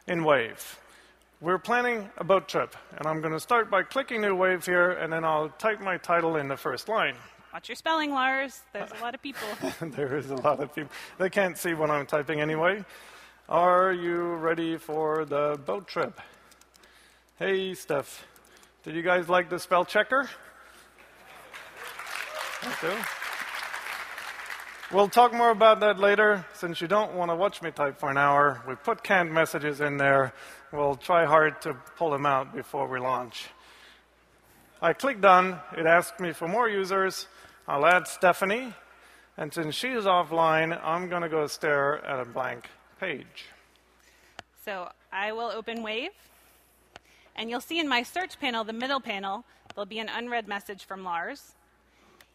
in Wave. We're planning a boat trip, and I'm going to start by clicking New Wave here, and then I'll type my title in the first line. Watch your spelling, Lars. There's a lot of people. There is a lot of people. They can't see what I'm typing anyway. Are you ready for the boat trip? Hey, Steph. Did you guys like the spell checker? Thank you. We'll talk more about that later. Since you don't want to watch me type for an hour, we put canned messages in there. We'll try hard to pull them out before we launch. I click Done. It asks me for more users. I'll add Stephanie. And since she's offline, I'm going to go stare at a blank page. So I will open Wave. And you'll see in my search panel, the middle panel, there'll be an unread message from Lars.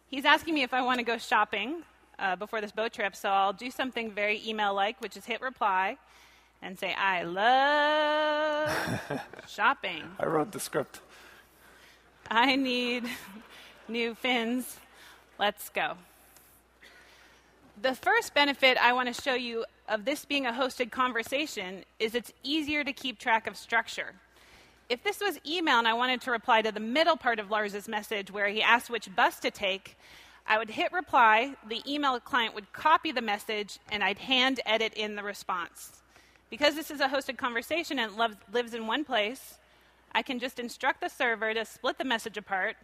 He's asking me if I want to go shopping before this boat trip, so I'll do something very email-like, which is hit reply and say, I love shopping. I wrote the script. I need new fins. Let's go. The first benefit I want to show you of this being a hosted conversation is it's easier to keep track of structure. If this was email and I wanted to reply to the middle part of Lars's message where he asked which bus to take, I would hit reply, the email client would copy the message, and I'd hand edit in the response. Because this is a hosted conversation and it lives in one place, I can just instruct the server to split the message apart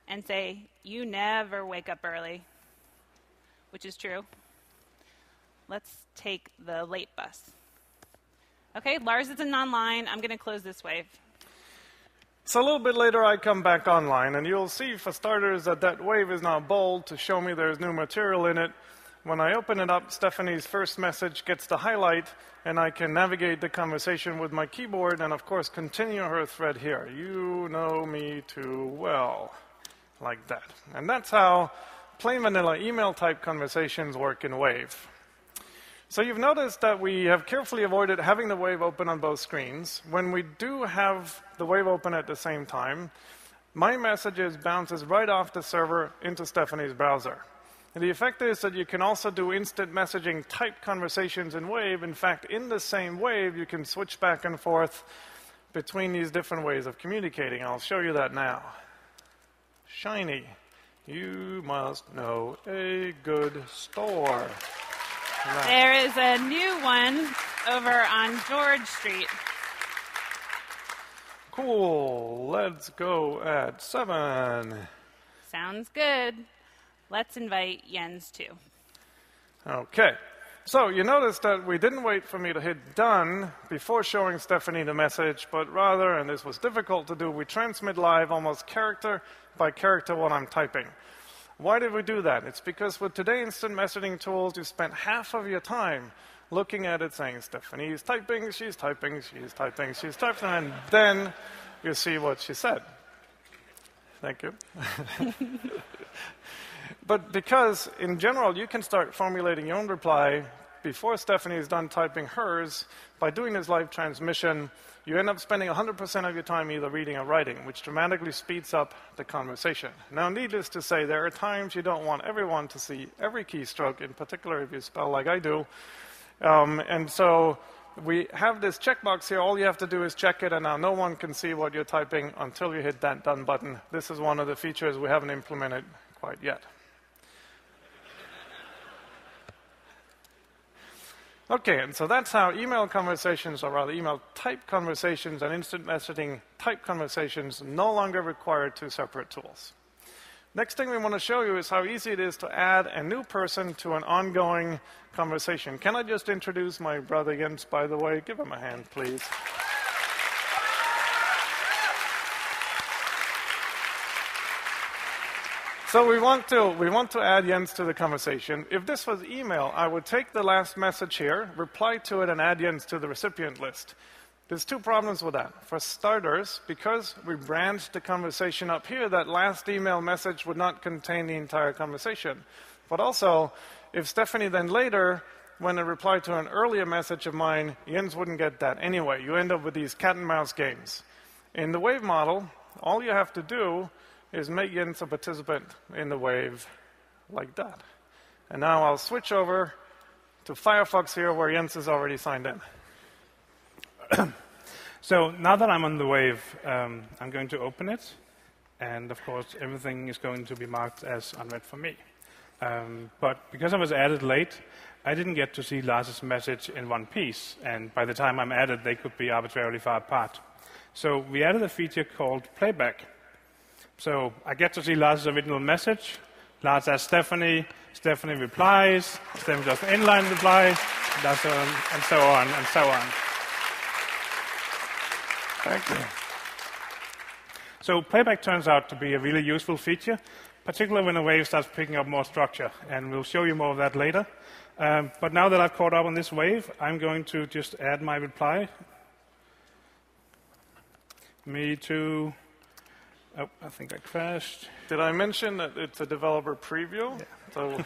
and say, you never wake up early, which is true. Let's take the late bus. Okay, Lars isn't online. I'm going to close this Wave. So a little bit later, I come back online, and you'll see, for starters, that Wave is now bold to show me there's new material in it. When I open it up, Stephanie's first message gets to highlight, and I can navigate the conversation with my keyboard and, of course, continue her thread here. You know me too well, like that. And that's how plain vanilla email-type conversations work in Wave. So you've noticed that we have carefully avoided having the Wave open on both screens. When we do have the Wave open at the same time, my messages bounces right off the server into Stephanie's browser. And the effect is that you can also do instant messaging type conversations in Wave. In fact, in the same Wave, you can switch back and forth between these different ways of communicating. I'll show you that now. Shiny. You must know a good store. Right. There is a new one over on George Street. Cool. Let's go at 7. Sounds good. Let's invite Jens too. Okay. So you notice that we didn't wait for me to hit done before showing Stephanie the message, but rather, and this was difficult to do, we transmit live almost character by character what I'm typing. Why did we do that? It's because with today's instant messaging tools, you spent half of your time looking at it saying, Stephanie's typing, she's typing, she's typing, she's typing, and then you see what she said. Thank you. But because, in general, you can start formulating your own reply before Stephanie is done typing hers, by doing this live transmission, you end up spending 100% of your time either reading or writing, which dramatically speeds up the conversation. Now, needless to say, there are times you don't want everyone to see every keystroke, in particular if you spell like I do. And so we have this checkbox here. All you have to do is check it, and now no one can see what you're typing until you hit that done button. This is one of the features we haven't implemented quite yet. Okay, and so that's how email conversations, or rather email type conversations and instant messaging type conversations no longer require 2 separate tools. Next thing we want to show you is how easy it is to add a new person to an ongoing conversation. Can I just introduce my brother Jens, by the way? Give him a hand, please. So we want to add Jens to the conversation. If this was email, I would take the last message here, reply to it, and add Jens to the recipient list. There's 2 problems with that. For starters, because we branched the conversation up here, that last email message would not contain the entire conversation. But also, if Stephanie then later, when I reply to an earlier message of mine, Jens wouldn't get that anyway. You end up with these cat and mouse games. In the Wave model, all you have to do is make Jens a participant in the Wave like that. And now I'll switch over to Firefox here where Jens is already signed in. So now that I'm on the wave, I'm going to open it. And of course, everything is going to be marked as unread for me. But because I was added late, I didn't get to see Lars's message in one piece. And by the time I'm added, they could be arbitrarily far apart. So we added a feature called playback. So I get to see Lars's original message. Lars asks Stephanie. Stephanie replies. Stephanie does an inline reply. And so on and so on. Thank you. So playback turns out to be a really useful feature, particularly when a wave starts picking up more structure. And we'll show you more of that later. But now that I've caught up on this wave, I'm going to just add my reply. Me too. Oh, I think I crashed. Did I mention that it's a developer preview? Yeah. So